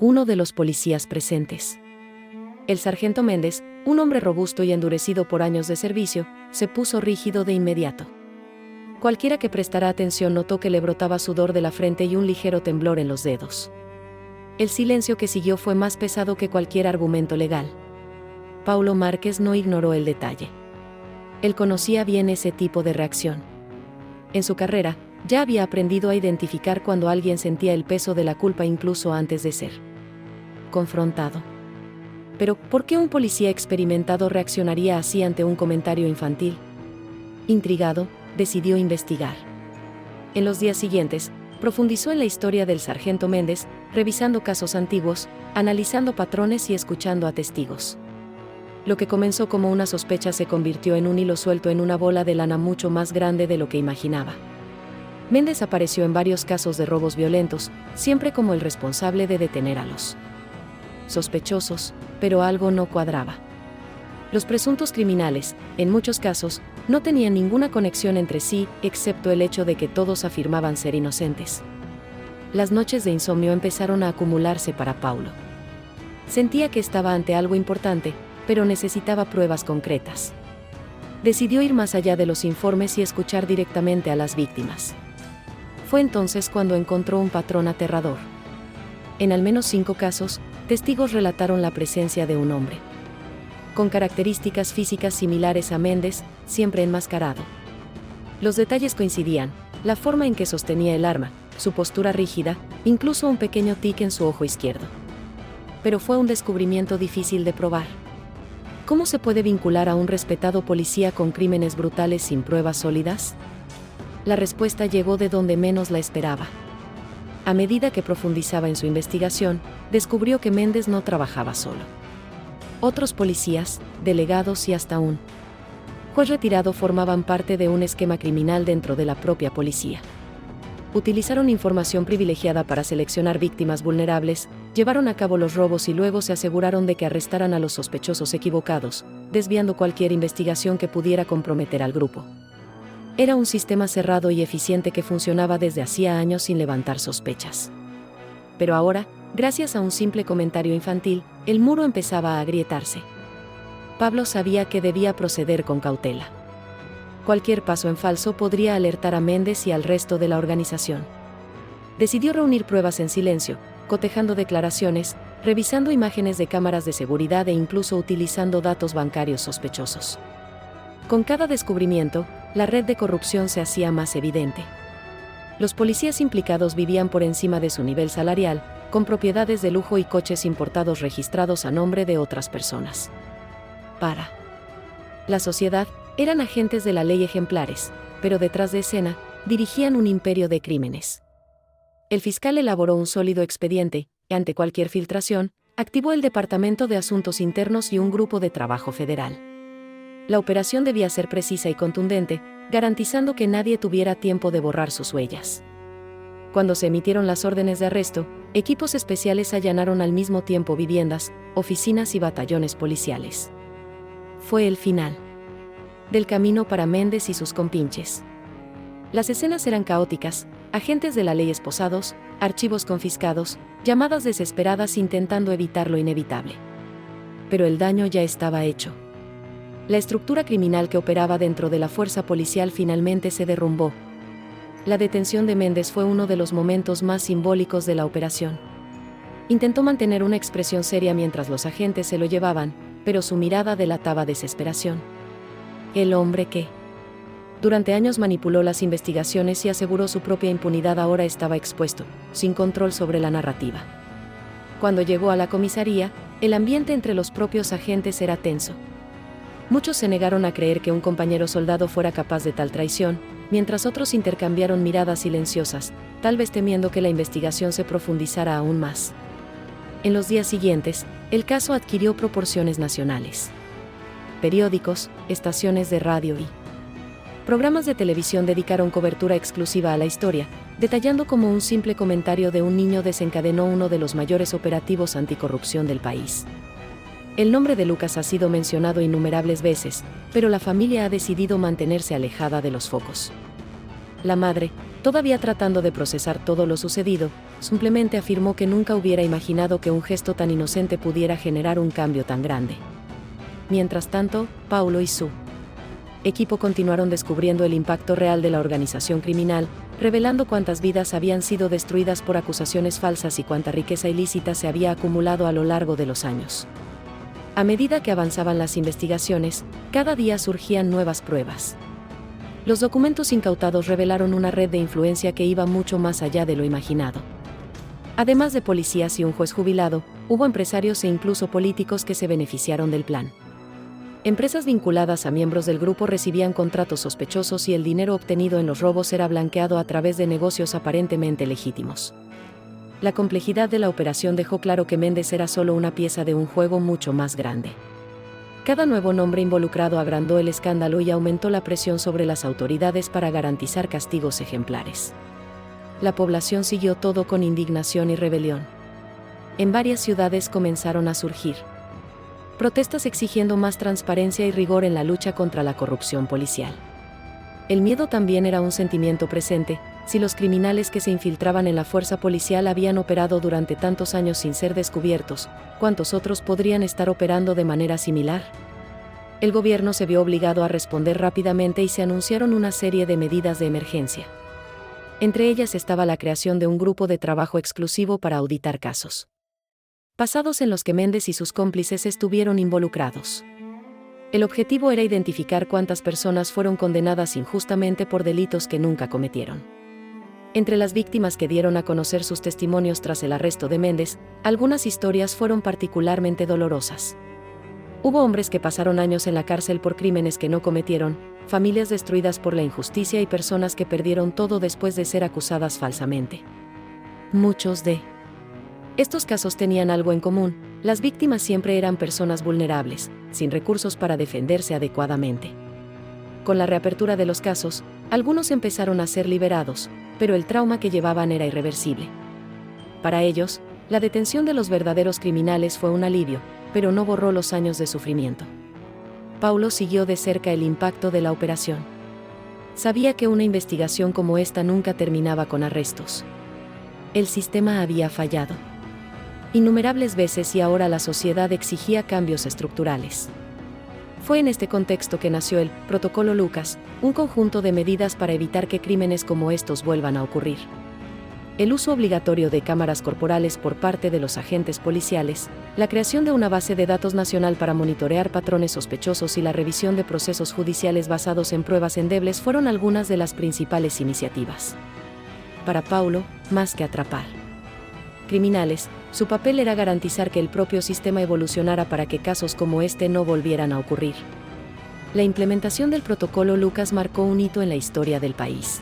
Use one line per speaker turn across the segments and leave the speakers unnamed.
uno de los policías presentes. El sargento Méndez, un hombre robusto y endurecido por años de servicio, se puso rígido de inmediato. Cualquiera que prestara atención notó que le brotaba sudor de la frente y un ligero temblor en los dedos. El silencio que siguió fue más pesado que cualquier argumento legal. Paulo Márquez no ignoró el detalle. Él conocía bien ese tipo de reacción. En su carrera, ya había aprendido a identificar cuando alguien sentía el peso de la culpa incluso antes de ser confrontado. Pero, ¿por qué un policía experimentado reaccionaría así ante un comentario infantil? Intrigado, decidió investigar. En los días siguientes, profundizó en la historia del sargento Méndez, revisando casos antiguos, analizando patrones y escuchando a testigos. Lo que comenzó como una sospecha se convirtió en un hilo suelto en una bola de lana mucho más grande de lo que imaginaba. Méndez apareció en varios casos de robos violentos, siempre como el responsable de detener a los sospechosos, pero algo no cuadraba. Los presuntos criminales, en muchos casos, no tenían ninguna conexión entre sí, excepto el hecho de que todos afirmaban ser inocentes. Las noches de insomnio empezaron a acumularse para Paulo. Sentía que estaba ante algo importante, pero necesitaba pruebas concretas. Decidió ir más allá de los informes y escuchar directamente a las víctimas. Fue entonces cuando encontró un patrón aterrador. En al menos 5 casos, testigos relataron la presencia de un hombre con características físicas similares a Méndez, siempre enmascarado. Los detalles coincidían: la forma en que sostenía el arma, su postura rígida, incluso un pequeño tic en su ojo izquierdo. Pero fue un descubrimiento difícil de probar. ¿Cómo se puede vincular a un respetado policía con crímenes brutales sin pruebas sólidas? La respuesta llegó de donde menos la esperaba. A medida que profundizaba en su investigación, descubrió que Méndez no trabajaba solo. Otros policías, delegados y hasta un juez retirado formaban parte de un esquema criminal dentro de la propia policía. Utilizaron información privilegiada para seleccionar víctimas vulnerables, llevaron a cabo los robos y luego se aseguraron de que arrestaran a los sospechosos equivocados, desviando cualquier investigación que pudiera comprometer al grupo. Era un sistema cerrado y eficiente que funcionaba desde hacía años sin levantar sospechas. Pero ahora, gracias a un simple comentario infantil, el muro empezaba a agrietarse. Pablo sabía que debía proceder con cautela. Cualquier paso en falso podría alertar a Méndez y al resto de la organización. Decidió reunir pruebas en silencio, cotejando declaraciones, revisando imágenes de cámaras de seguridad e incluso utilizando datos bancarios sospechosos. Con cada descubrimiento, la red de corrupción se hacía más evidente. Los policías implicados vivían por encima de su nivel salarial, con propiedades de lujo y coches importados registrados a nombre de otras personas. Para la sociedad, eran agentes de la ley ejemplares, pero detrás de escena, dirigían un imperio de crímenes. El fiscal elaboró un sólido expediente, y ante cualquier filtración, activó el Departamento de Asuntos Internos y un grupo de trabajo federal. La operación debía ser precisa y contundente, garantizando que nadie tuviera tiempo de borrar sus huellas. Cuando se emitieron las órdenes de arresto, equipos especiales allanaron al mismo tiempo viviendas, oficinas y batallones policiales. Fue el final del camino para Méndez y sus compinches. Las escenas eran caóticas: agentes de la ley esposados, archivos confiscados, llamadas desesperadas intentando evitar lo inevitable. Pero el daño ya estaba hecho. La estructura criminal que operaba dentro de la fuerza policial finalmente se derrumbó. La detención de Méndez fue uno de los momentos más simbólicos de la operación. Intentó mantener una expresión seria mientras los agentes se lo llevaban, pero su mirada delataba desesperación. El hombre que durante años manipuló las investigaciones y aseguró su propia impunidad ahora estaba expuesto, sin control sobre la narrativa. Cuando llegó a la comisaría, el ambiente entre los propios agentes era tenso. Muchos se negaron a creer que un compañero soldado fuera capaz de tal traición, mientras otros intercambiaron miradas silenciosas, tal vez temiendo que la investigación se profundizara aún más. En los días siguientes, el caso adquirió proporciones nacionales. Periódicos, estaciones de radio y programas de televisión dedicaron cobertura exclusiva a la historia, detallando cómo un simple comentario de un niño desencadenó uno de los mayores operativos anticorrupción del país. El nombre de Lucas ha sido mencionado innumerables veces, pero la familia ha decidido mantenerse alejada de los focos. La madre, Todavía tratando de procesar todo lo sucedido, simplemente afirmó que nunca hubiera imaginado que un gesto tan inocente pudiera generar un cambio tan grande. Mientras tanto, Paulo y su equipo continuaron descubriendo el impacto real de la organización criminal, revelando cuántas vidas habían sido destruidas por acusaciones falsas y cuánta riqueza ilícita se había acumulado a lo largo de los años. A medida que avanzaban las investigaciones, cada día surgían nuevas pruebas. Los documentos incautados revelaron una red de influencia que iba mucho más allá de lo imaginado. Además de policías y un juez jubilado, hubo empresarios e incluso políticos que se beneficiaron del plan. Empresas vinculadas a miembros del grupo recibían contratos sospechosos y el dinero obtenido en los robos era blanqueado a través de negocios aparentemente legítimos. La complejidad de la operación dejó claro que Méndez era solo una pieza de un juego mucho más grande. Cada nuevo nombre involucrado agrandó el escándalo y aumentó la presión sobre las autoridades para garantizar castigos ejemplares. La población siguió todo con indignación y rebelión. En varias ciudades comenzaron a surgir protestas exigiendo más transparencia y rigor en la lucha contra la corrupción policial. El miedo también era un sentimiento presente. Si los criminales que se infiltraban en la fuerza policial habían operado durante tantos años sin ser descubiertos, ¿cuántos otros podrían estar operando de manera similar? El gobierno se vio obligado a responder rápidamente y se anunciaron una serie de medidas de emergencia. Entre ellas estaba la creación de un grupo de trabajo exclusivo para auditar casos pasados en los que Méndez y sus cómplices estuvieron involucrados. El objetivo era identificar cuántas personas fueron condenadas injustamente por delitos que nunca cometieron. Entre las víctimas que dieron a conocer sus testimonios tras el arresto de Méndez, algunas historias fueron particularmente dolorosas. Hubo hombres que pasaron años en la cárcel por crímenes que no cometieron, familias destruidas por la injusticia y personas que perdieron todo después de ser acusadas falsamente. Muchos de estos casos tenían algo en común: las víctimas siempre eran personas vulnerables, sin recursos para defenderse adecuadamente. Con la reapertura de los casos, algunos empezaron a ser liberados, pero el trauma que llevaban era irreversible. Para ellos, la detención de los verdaderos criminales fue un alivio, pero no borró los años de sufrimiento. Paulo siguió de cerca el impacto de la operación. Sabía que una investigación como esta nunca terminaba con arrestos. El sistema había fallado innumerables veces y ahora la sociedad exigía cambios estructurales. Fue en este contexto que nació el Protocolo Lucas, un conjunto de medidas para evitar que crímenes como estos vuelvan a ocurrir. El uso obligatorio de cámaras corporales por parte de los agentes policiales, la creación de una base de datos nacional para monitorear patrones sospechosos y la revisión de procesos judiciales basados en pruebas endebles fueron algunas de las principales iniciativas. Para Paulo, más que atrapar criminales, su papel era garantizar que el propio sistema evolucionara para que casos como este no volvieran a ocurrir. La implementación del Protocolo Lucas marcó un hito en la historia del país.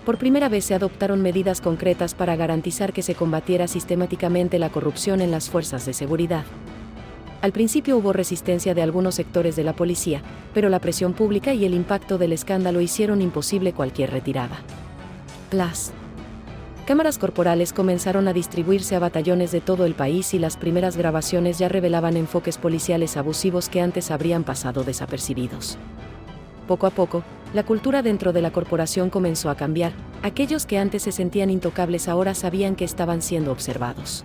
Por primera vez se adoptaron medidas concretas para garantizar que se combatiera sistemáticamente la corrupción en las fuerzas de seguridad. Al principio hubo resistencia de algunos sectores de la policía, pero la presión pública y el impacto del escándalo hicieron imposible cualquier retirada. Las cámaras corporales comenzaron a distribuirse a batallones de todo el país y las primeras grabaciones ya revelaban enfoques policiales abusivos que antes habrían pasado desapercibidos. Poco a poco, la cultura dentro de la corporación comenzó a cambiar. Aquellos que antes se sentían intocables ahora sabían que estaban siendo observados.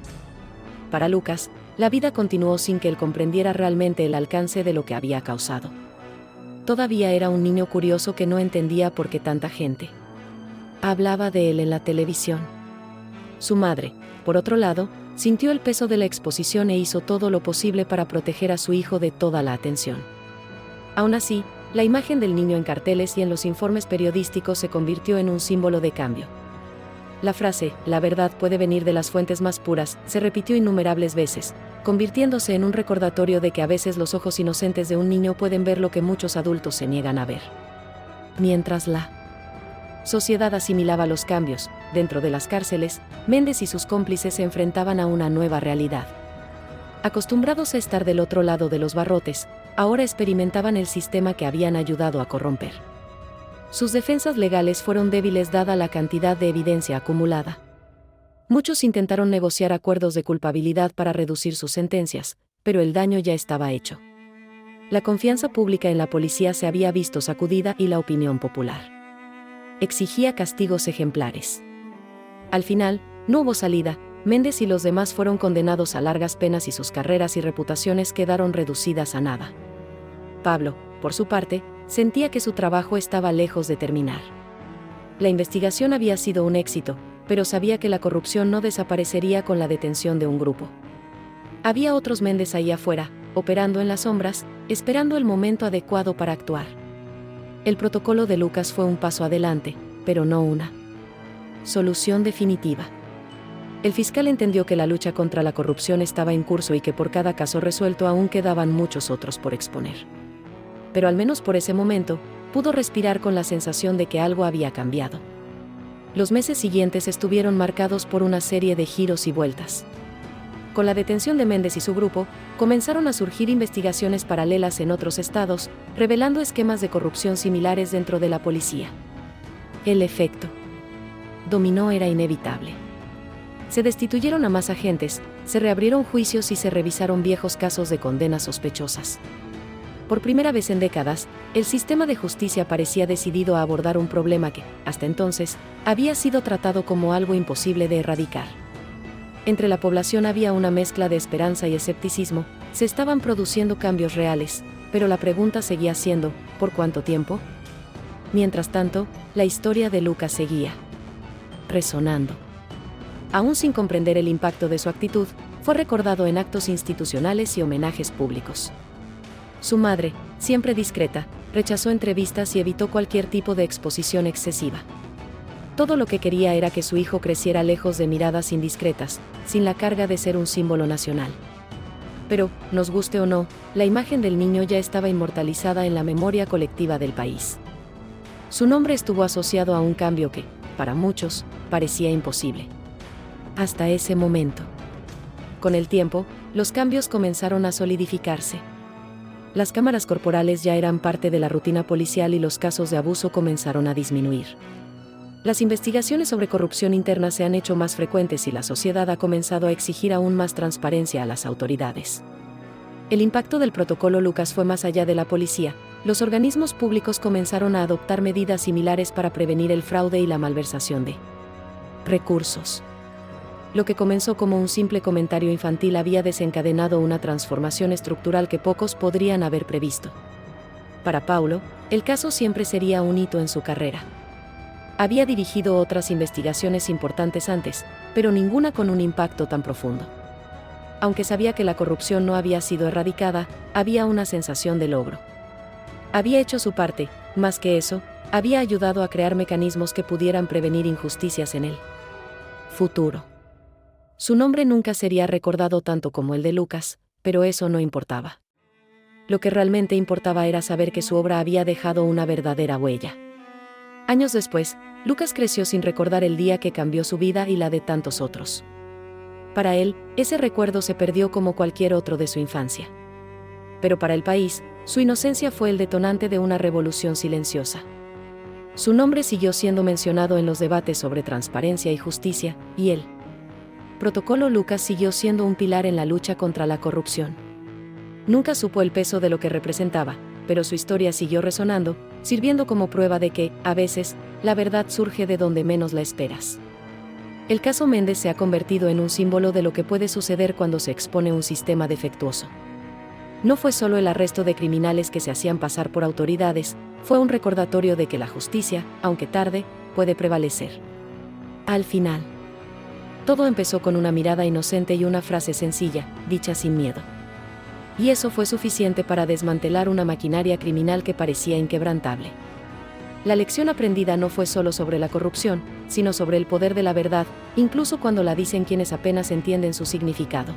Para Lucas, la vida continuó sin que él comprendiera realmente el alcance de lo que había causado. Todavía era un niño curioso que no entendía por qué tanta gente hablaba de él en la televisión. Su madre, por otro lado, sintió el peso de la exposición e hizo todo lo posible para proteger a su hijo de toda la atención. Aún así, la imagen del niño en carteles y en los informes periodísticos se convirtió en un símbolo de cambio. La frase, "la verdad puede venir de las fuentes más puras", se repitió innumerables veces, convirtiéndose en un recordatorio de que a veces los ojos inocentes de un niño pueden ver lo que muchos adultos se niegan a ver. Mientras la sociedad asimilaba los cambios, dentro de las cárceles, Méndez y sus cómplices se enfrentaban a una nueva realidad. Acostumbrados a estar del otro lado de los barrotes, ahora experimentaban el sistema que habían ayudado a corromper. Sus defensas legales fueron débiles dada la cantidad de evidencia acumulada. Muchos intentaron negociar acuerdos de culpabilidad para reducir sus sentencias, pero el daño ya estaba hecho. La confianza pública en la policía se había visto sacudida y la opinión popular exigía castigos ejemplares. Al final, no hubo salida. Méndez y los demás fueron condenados a largas penas y sus carreras y reputaciones quedaron reducidas a nada. Pablo, por su parte, sentía que su trabajo estaba lejos de terminar. La investigación había sido un éxito, pero sabía que la corrupción no desaparecería con la detención de un grupo. Había otros Méndez ahí afuera, operando en las sombras, esperando el momento adecuado para actuar. El protocolo de Lucas fue un paso adelante, pero no una solución definitiva. El fiscal entendió que la lucha contra la corrupción estaba en curso y que por cada caso resuelto aún quedaban muchos otros por exponer. Pero al menos por ese momento, pudo respirar con la sensación de que algo había cambiado. Los meses siguientes estuvieron marcados por una serie de giros y vueltas. Con la detención de Méndez y su grupo, comenzaron a surgir investigaciones paralelas en otros estados, revelando esquemas de corrupción similares dentro de la policía. El efecto dominó era inevitable. Se destituyeron a más agentes, se reabrieron juicios y se revisaron viejos casos de condenas sospechosas. Por primera vez en décadas, el sistema de justicia parecía decidido a abordar un problema que, hasta entonces, había sido tratado como algo imposible de erradicar. Entre la población había una mezcla de esperanza y escepticismo, se estaban produciendo cambios reales, pero la pregunta seguía siendo, ¿por cuánto tiempo? Mientras tanto, la historia de Lucas seguía resonando. Aún sin comprender el impacto de su actitud, fue recordado en actos institucionales y homenajes públicos. Su madre, siempre discreta, rechazó entrevistas y evitó cualquier tipo de exposición excesiva. Todo lo que quería era que su hijo creciera lejos de miradas indiscretas, sin la carga de ser un símbolo nacional. Pero, nos guste o no, la imagen del niño ya estaba inmortalizada en la memoria colectiva del país. Su nombre estuvo asociado a un cambio que, para muchos, parecía imposible. Hasta ese momento. Con el tiempo, los cambios comenzaron a solidificarse. Las cámaras corporales ya eran parte de la rutina policial y los casos de abuso comenzaron a disminuir. Las investigaciones sobre corrupción interna se han hecho más frecuentes y la sociedad ha comenzado a exigir aún más transparencia a las autoridades. El impacto del protocolo Lucas fue más allá de la policía. Los organismos públicos comenzaron a adoptar medidas similares para prevenir el fraude y la malversación de recursos. Lo que comenzó como un simple comentario infantil había desencadenado una transformación estructural que pocos podrían haber previsto. Para Paulo, el caso siempre sería un hito en su carrera. Había dirigido otras investigaciones importantes antes, pero ninguna con un impacto tan profundo. Aunque sabía que la corrupción no había sido erradicada, había una sensación de logro. Había hecho su parte, más que eso, había ayudado a crear mecanismos que pudieran prevenir injusticias en el futuro. Su nombre nunca sería recordado tanto como el de Lucas, pero eso no importaba. Lo que realmente importaba era saber que su obra había dejado una verdadera huella. Años después, Lucas creció sin recordar el día que cambió su vida y la de tantos otros. Para él, ese recuerdo se perdió como cualquier otro de su infancia. Pero para el país, su inocencia fue el detonante de una revolución silenciosa. Su nombre siguió siendo mencionado en los debates sobre transparencia y justicia, y el protocolo Lucas siguió siendo un pilar en la lucha contra la corrupción. Nunca supo el peso de lo que representaba, pero su historia siguió resonando, sirviendo como prueba de que, a veces, la verdad surge de donde menos la esperas. El caso Méndez se ha convertido en un símbolo de lo que puede suceder cuando se expone un sistema defectuoso. No fue solo el arresto de criminales que se hacían pasar por autoridades, fue un recordatorio de que la justicia, aunque tarde, puede prevalecer. Al final, todo empezó con una mirada inocente y una frase sencilla, dicha sin miedo. Y eso fue suficiente para desmantelar una maquinaria criminal que parecía inquebrantable. La lección aprendida no fue solo sobre la corrupción, sino sobre el poder de la verdad, incluso cuando la dicen quienes apenas entienden su significado.